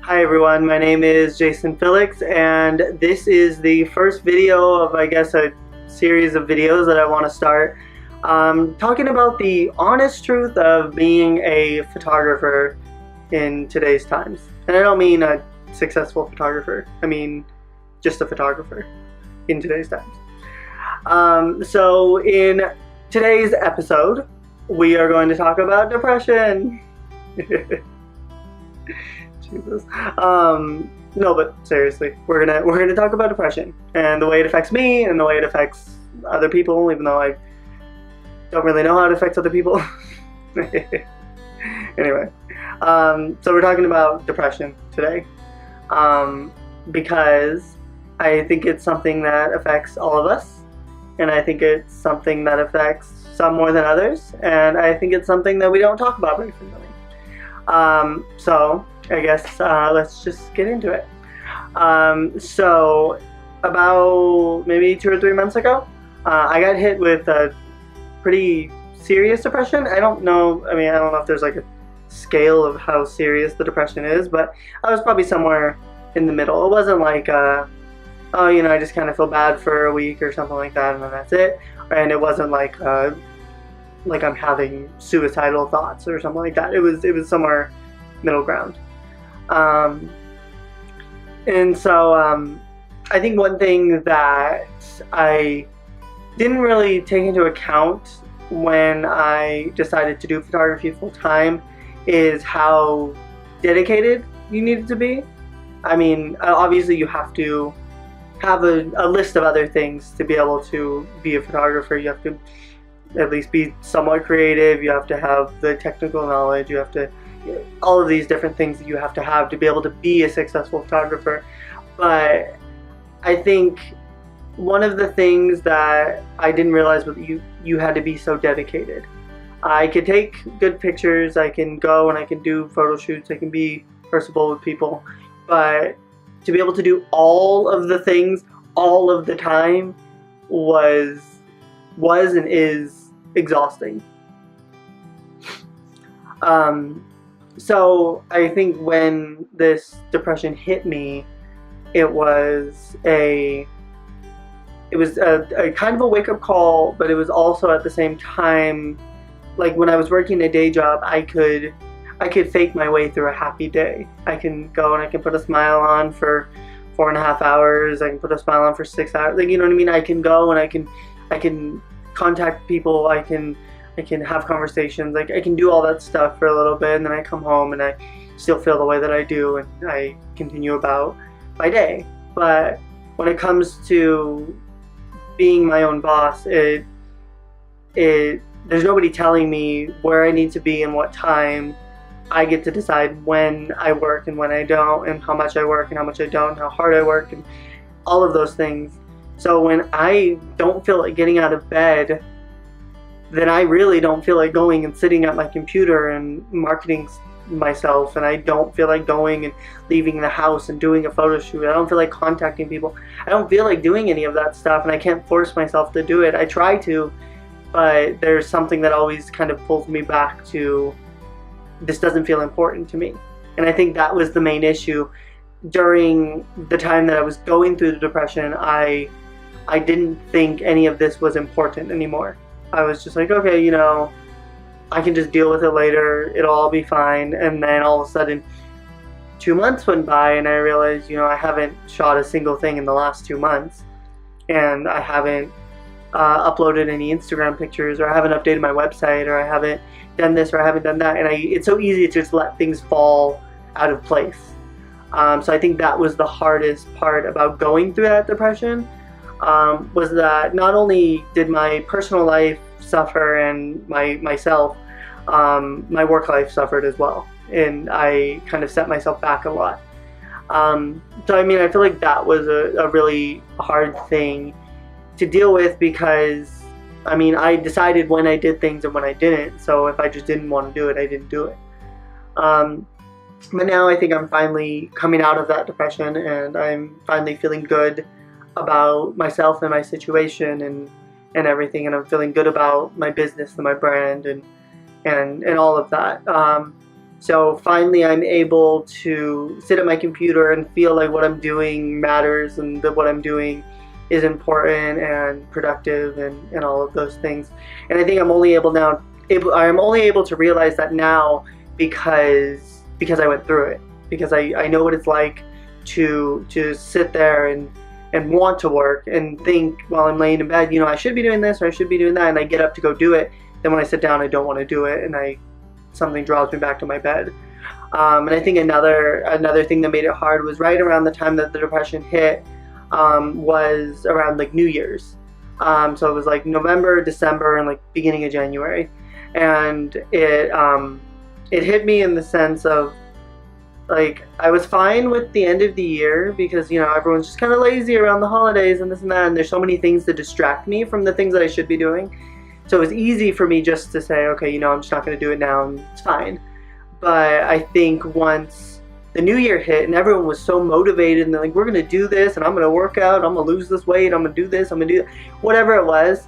Hi everyone, my name is Felix, and this is the first video of, I guess, a series of videos that I want to start talking about the honest truth of being a photographer in today's times. And I don't mean a successful photographer, I mean just a photographer in today's times. So in today's episode, we are going to talk about depression. Jesus. No, but seriously, we're gonna talk about depression and the way it affects me and the way it affects other people, even though I don't really know how it affects other people. Anyway, so we're talking about depression today because I think it's something that affects all of us, and I think it's something that affects some more than others, and I think it's something that we don't talk about very frequently. So I guess let's just get into it. So about maybe 2 or 3 months ago, I got hit with a pretty serious depression. I don't know if there's like a scale of how serious the depression is, but I was probably somewhere in the middle. It wasn't like, oh, I just kind of feel bad for a week or something like that, and then that's it. And it wasn't like I'm having suicidal thoughts or something like that. It was somewhere middle ground. And so I think one thing that I didn't really take into account when I decided to do photography full time is how dedicated you needed to be. I mean, obviously you have to have a list of other things to be able to be a photographer. You have to at least be somewhat creative, you have to have the technical knowledge, you have to, all of these different things that you have to be able to be a successful photographer. But I think one of the things that I didn't realize was that you had to be so dedicated. I could take good pictures, I can go and I can do photo shoots, I can be personable with people, but to be able to do all of the things all of the time was and is exhausting. So I think when this depression hit me, it was a kind of a wake-up call, but it was also at the same time, like when I was working a day job, I could fake my way through a happy day. I can go and I can put a smile on for 4.5 hours, I can put a smile on for 6 hours, like, you know what I mean? I can go and I can contact people, I can have conversations, like I can do all that stuff for a little bit, and then I come home and I still feel the way that I do, and I continue about my day. But when it comes to being my own boss, there's nobody telling me where I need to be and what time. I get to decide when I work and when I don't, and how much I work and how much I don't, and how hard I work, and all of those things. So when I don't feel like getting out of bed, then I really don't feel like going and sitting at my computer and marketing myself, and I don't feel like going and leaving the house and doing a photo shoot. I don't feel like contacting people. I don't feel like doing any of that stuff, and I can't force myself to do it. I try to, but there's something that always kind of pulls me back to, this doesn't feel important to me. And I think that was the main issue. During the time that I was going through the depression, I didn't think any of this was important anymore. I was just like, okay, I can just deal with it later, it'll all be fine. And then all of a sudden 2 months went by and I realized, I haven't shot a single thing in the last 2 months, and I haven't uploaded any Instagram pictures, or I haven't updated my website, or I haven't done this, or I haven't done that, and it's so easy to just let things fall out of place. So I think that was the hardest part about going through that depression, was that not only did my personal life suffer and myself, my work life suffered as well, and I kind of set myself back a lot. So I feel like that was a really hard thing to deal with, because I decided when I did things and when I didn't. So if I just didn't want to do it, I didn't do it. But now I think I'm finally coming out of that depression, and I'm finally feeling good about myself and my situation and everything, and I'm feeling good about my business and my brand and all of that. So finally I'm able to sit at my computer and feel like what I'm doing matters and that what I'm doing is important and productive and all of those things. And I think I'm only able to realize that now because I went through it. Because I know what it's like to sit there and want to work and think while I'm laying in bed, I should be doing this or I should be doing that, and I get up to go do it. Then when I sit down, I don't want to do it, and something draws me back to my bed. And I think another thing that made it hard was right around the time that the depression hit, was around like New Year's. So it was like November, December, and like beginning of January, and it hit me in the sense of, like, I was fine with the end of the year because, everyone's just kind of lazy around the holidays and this and that, and there's so many things that distract me from the things that I should be doing. So it was easy for me just to say, okay, I'm just not going to do it now, and it's fine. But I think once the new year hit and everyone was so motivated and they're like, we're going to do this, and I'm going to work out, I'm going to lose this weight, I'm going to do this, I'm going to do that, whatever it was,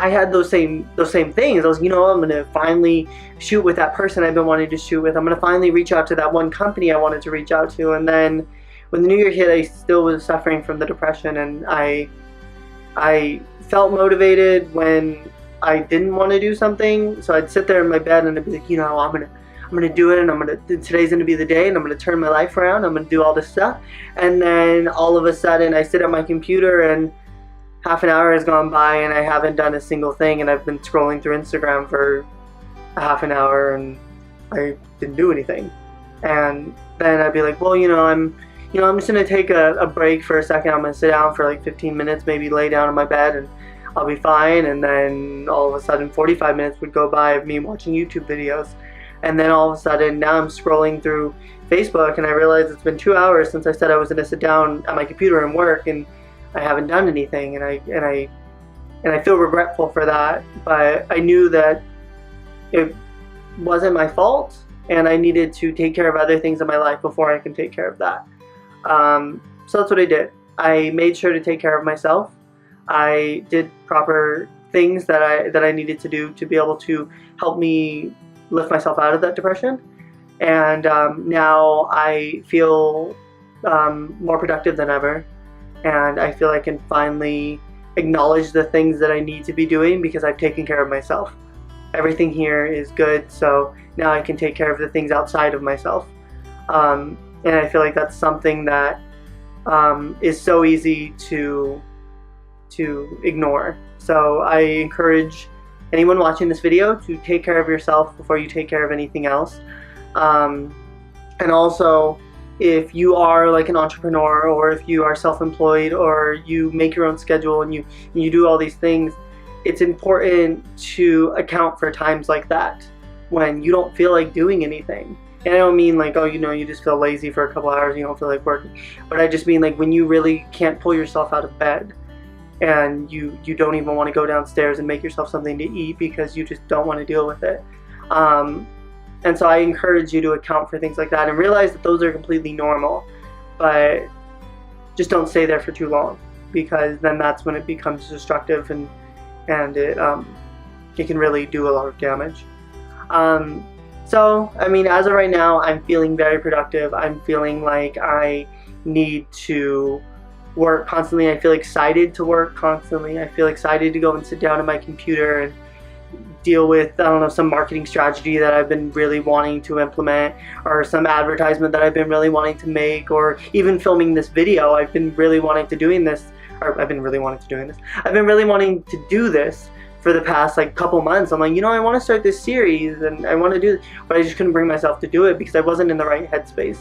I had those same things. I was, I'm going to finally shoot with that person I've been wanting to shoot with. I'm going to finally reach out to that one company I wanted to reach out to. And then when the new year hit, I still was suffering from the depression, and I felt motivated when I didn't want to do something. So I'd sit there in my bed and I'd be like, I'm gonna do it, and today's gonna be the day, and I'm gonna turn my life around. I'm gonna do all this stuff. And then all of a sudden, I sit at my computer and half an hour has gone by and I haven't done a single thing, and I've been scrolling through Instagram for a half an hour and I didn't do anything. And then I'd be like, well, I'm just gonna take a break for a second. I'm gonna sit down for like 15 minutes, maybe lay down in my bed, and I'll be fine. And then all of a sudden 45 minutes would go by of me watching YouTube videos. And then all of a sudden now I'm scrolling through Facebook and I realize it's been 2 hours since I said I was gonna sit down at my computer and work, and I haven't done anything, and I feel regretful for that. But I knew that it wasn't my fault, and I needed to take care of other things in my life before I can take care of that. So that's what I did. I made sure to take care of myself. I did proper things that I needed to do to be able to help me lift myself out of that depression. And now I feel more productive than ever. And I feel I can finally acknowledge the things that I need to be doing because I've taken care of myself. Everything here is good, so now I can take care of the things outside of myself. And I feel like that's something that is so easy to ignore. So I encourage anyone watching this video to take care of yourself before you take care of anything else. And also, if you are like an entrepreneur, or if you are self-employed, or you make your own schedule and you do all these things, it's important to account for times like that when you don't feel like doing anything. And I don't mean like, oh, you just feel lazy for a couple hours, you don't feel like working. But I just mean like when you really can't pull yourself out of bed, and you don't even want to go downstairs and make yourself something to eat because you just don't want to deal with it. And so I encourage you to account for things like that and realize that those are completely normal, but just don't stay there for too long, because then that's when it becomes destructive and it can really do a lot of damage. So, I mean, as of right now, I'm feeling very productive. I'm feeling like I need to work constantly. I feel excited to work constantly. I feel excited to go and sit down at my computer and deal with, I don't know, some marketing strategy that I've been really wanting to implement, or some advertisement that I've been really wanting to make, or even filming this video. I've been really wanting to do this for the past like couple months. I'm like, I want to start this series and I want to do it, but I just couldn't bring myself to do it because I wasn't in the right headspace.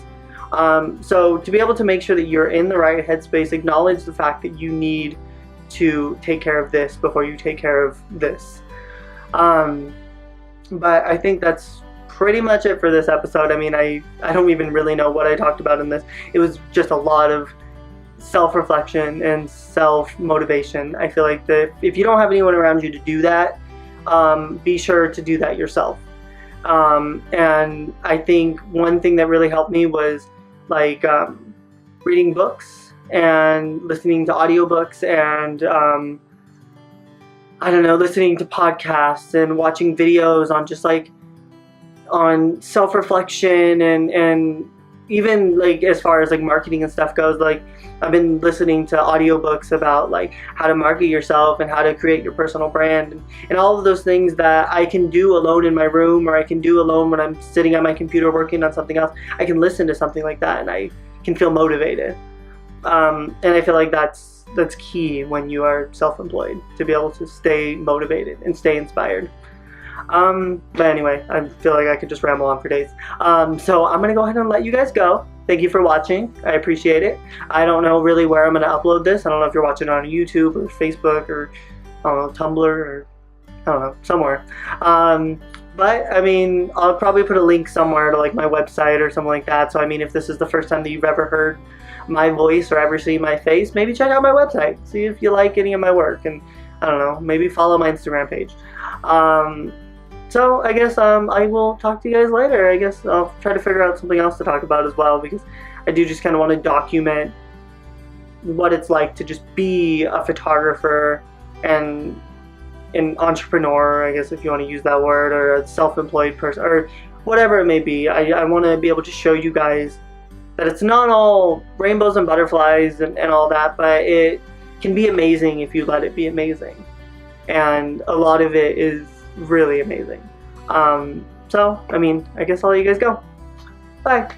So to be able to make sure that you're in the right headspace, acknowledge the fact that you need to take care of this before you take care of this. But I think that's pretty much it for this episode. I mean, I don't even really know what I talked about in this. It was just a lot of self-reflection and self-motivation. I feel like that if you don't have anyone around you to do that, be sure to do that yourself. And I think one thing that really helped me was like reading books and listening to audiobooks and I don't know, listening to podcasts and watching videos on just like on self-reflection and even like as far as like marketing and stuff goes, like I've been listening to audiobooks about like how to market yourself and how to create your personal brand, and all of those things that I can do alone in my room, or I can do alone when I'm sitting at my computer working on something else. I can listen to something like that and I can feel motivated. And I feel like that's key when you are self-employed, to be able to stay motivated and stay inspired. But anyway, I feel like I could just ramble on for days. So I'm gonna go ahead and let you guys go. Thank you for watching. I appreciate it. I don't know really where I'm gonna upload this. I don't know if you're watching it on YouTube or Facebook or I don't know, Tumblr, or I don't know, somewhere. But I mean, I'll probably put a link somewhere to like my website or something like that. So I mean, if this is the first time that you've ever heard my voice or ever seen my face, maybe check out my website, see if you like any of my work, and I don't know, maybe follow my Instagram page. So I guess I will talk to you guys later. I guess I'll try to figure out something else to talk about as well, because I do just kind of want to document what it's like to just be a photographer and an entrepreneur, I guess if you want to use that word, or a self-employed person, or whatever it may be. I want to be able to show you guys that it's not all rainbows and butterflies and all that, but it can be amazing if you let it be amazing. And a lot of it is really amazing. So, I mean, I guess I'll let you guys go. Bye.